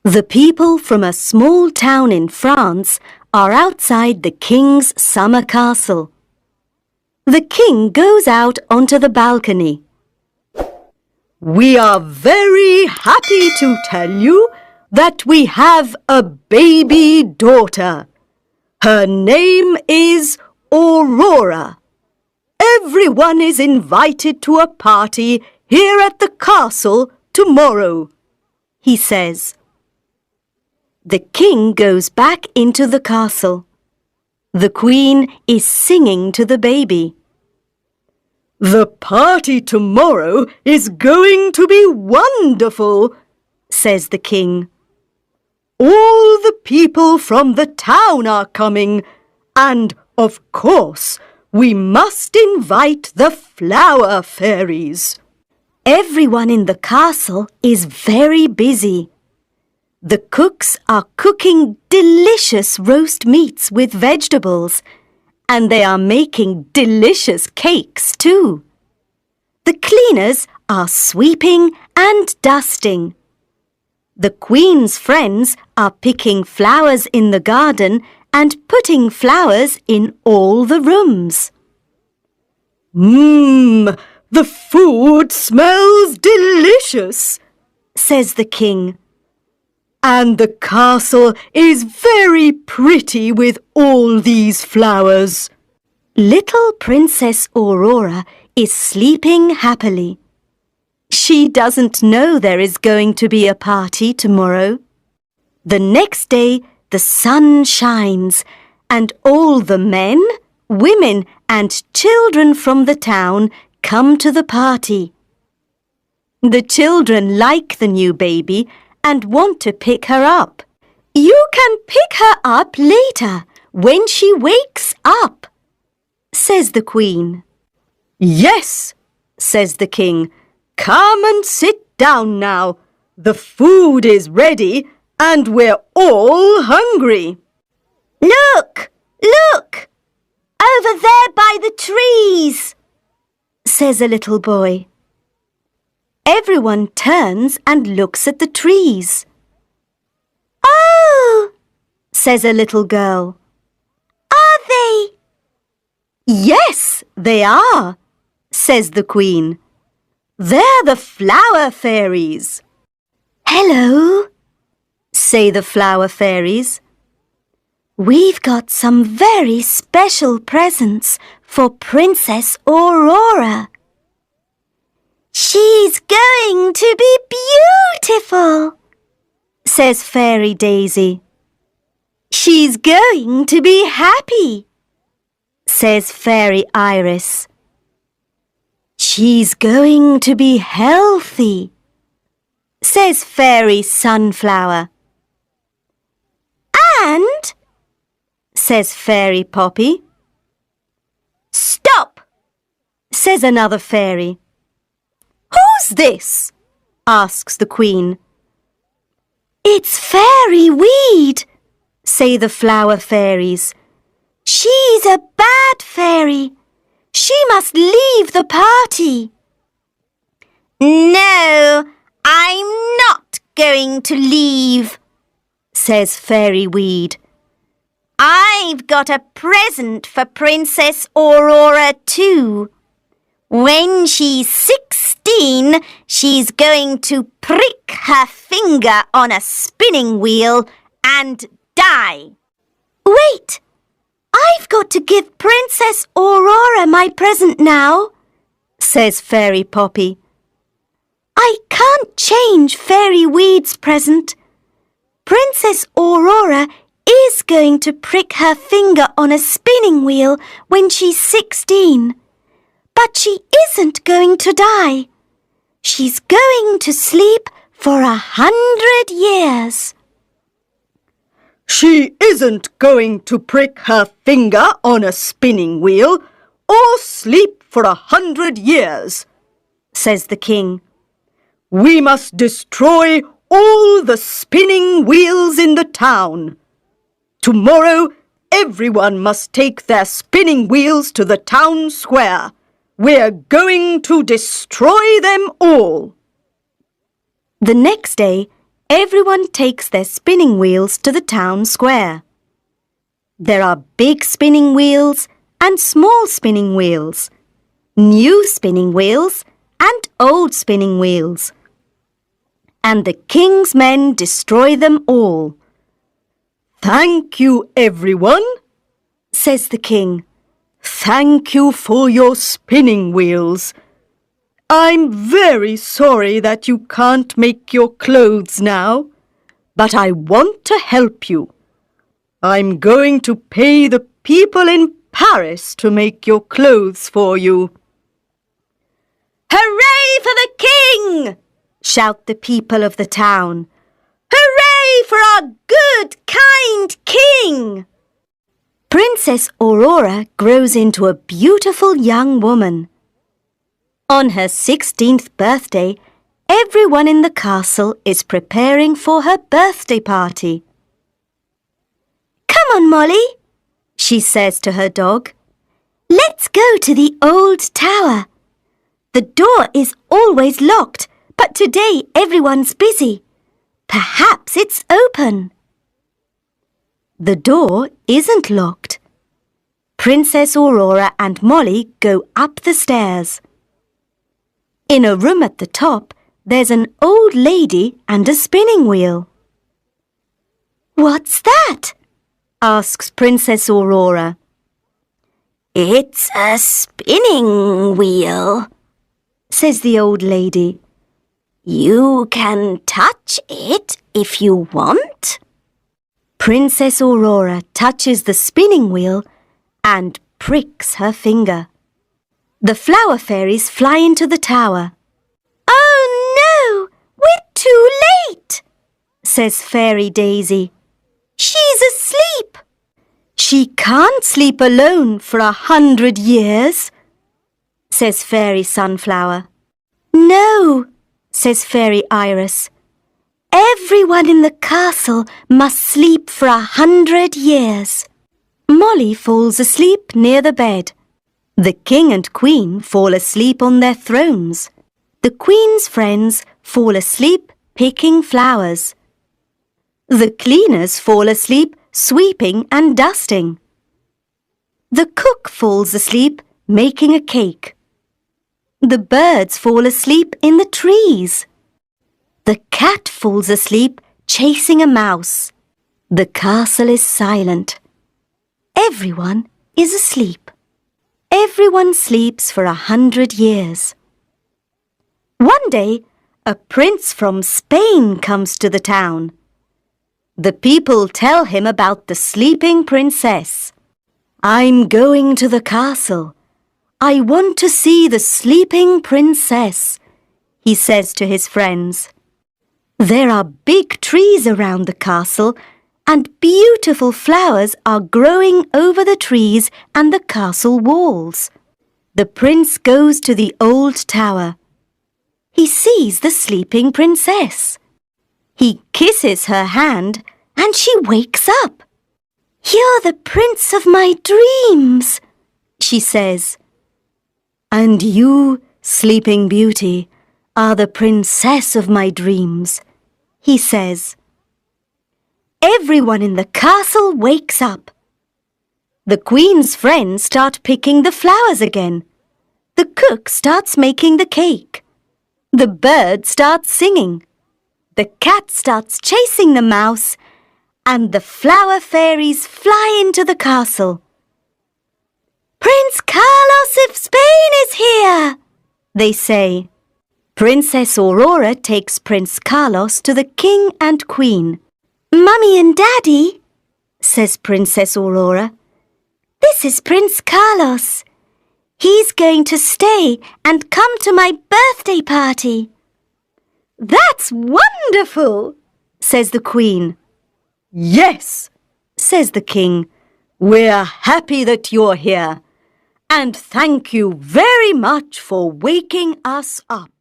The people from a small town in France are outside the king's summer castle. The king goes out onto the balcony. We are very happy to tell you that we have a baby daughter. Her name is Aurora. Everyone is invited to a party here at the castle tomorrow, he says. The king goes back into the castle. The queen is singing to the baby. The party tomorrow is going to be wonderful, says the king. All the people from the town are coming, and, of course, we must invite the flower fairies. Everyone in the castle is very busy. The cooks are cooking delicious roast meats with vegetables, and they are making delicious cakes too. The cleaners are sweeping and dusting. The Queen's friends are picking flowers in the garden and putting flowers in all the rooms. The food smells delicious, says the king. And the castle is very pretty with all these flowers. Little Princess Aurora is sleeping happily. She doesn't know there is going to be a party tomorrow. The next day, the sun shines, and all the men, women, and children from the town come to the party. The children like the new baby and want to pick her up. You can pick her up later when she wakes up, says the Queen. Yes, says the king. Come and sit down now. The food is ready and we're all hungry. Look, look, over there by the trees, says a little boy. Everyone turns and looks at the trees. Oh, says a little girl. Are they? Yes, they are, says the Queen. They're the flower fairies. Hello, say the flower fairies. We've got some very special presents for Princess Aurora. She's going to be beautiful, says Fairy Daisy. She's going to be happy, says Fairy Iris. She's going to be healthy, says Fairy Sunflower. And, says Fairy Poppy. Stop, says another fairy. Who's this? Asks the Queen. It's Fairy Weed, say the flower fairies. She's a bad fairy. She must leave the party. No, I'm not going to leave, says Fairy Weed. I've got a present for Princess Aurora too. When she's 16, she's going to prick her finger on a spinning wheel and die. Wait! I've got to give Princess Aurora my present now, says Fairy Poppy. I can't change Fairy Weed's present. Princess Aurora is going to prick her finger on a spinning wheel when she's 16. But she isn't going to die. She's going to sleep for 100 years. She isn't going to prick her finger on a spinning wheel or sleep for 100 years, says the king. We must destroy all the spinning wheels in the town. Tomorrow, everyone must take their spinning wheels to the town square. We're going to destroy them all. The next day, Everyone takes their spinning wheels to the town square. There are big spinning wheels and small spinning wheels, new spinning wheels and old spinning wheels. And the king's men destroy them all. "Thank you, everyone," says the king. "Thank you for your spinning wheels. I'm very sorry that you can't make your clothes now, but I want to help you. I'm going to pay the people in Paris to make your clothes for you." "Hooray for the king!" shout the people of the town. "Hooray for our good, kind king!" Princess Aurora grows into a beautiful young woman. On her 16th birthday, everyone in the castle is preparing for her birthday party. "Come on, Molly," she says to her dog. "Let's go to the old tower. The door is always locked, but today everyone's busy. Perhaps it's open." The door isn't locked. Princess Aurora and Molly go up the stairs. In a room at the top, there's an old lady and a spinning wheel. "What's that?" asks Princess Aurora. "It's a spinning wheel," says the old lady. "You can touch it if you want." Princess Aurora touches the spinning wheel and pricks her finger. The flower fairies fly into the tower. "Oh no, we're too late," says Fairy Daisy. "She's asleep." "She can't sleep alone for 100 years," says Fairy Sunflower. "No," says Fairy Iris. "Everyone in the castle must sleep for 100 years. Molly falls asleep near the bed. The king and queen fall asleep on their thrones. The queen's friends fall asleep picking flowers. The cleaners fall asleep sweeping and dusting. The cook falls asleep making a cake. The birds fall asleep in the trees. The cat falls asleep chasing a mouse. The castle is silent. Everyone is asleep. Everyone sleeps for 100 years. One day, a prince from Spain comes to the town. The people tell him about the sleeping princess. "I'm going to the castle. I want to see the sleeping princess," he says to his friends. There are big trees around the castle, and beautiful flowers are growing over the trees and the castle walls. The prince goes to the old tower. He sees the sleeping princess. He kisses her hand and she wakes up. "You're the prince of my dreams," she says. "And you, Sleeping Beauty, are the princess of my dreams," he says. Everyone in the castle wakes up. The queen's friends start picking the flowers again. The cook starts making the cake. The bird starts singing. The cat starts chasing the mouse. And the flower fairies fly into the castle. "Prince Carlos of Spain is here," they say. Princess Aurora takes Prince Carlos to the king and queen. "Mummy and Daddy," says Princess Aurora, "this is Prince Carlos. He's going to stay and come to my birthday party." "That's wonderful," says the queen. "Yes," says the king, "we're happy that you're here, and thank you very much for waking us up."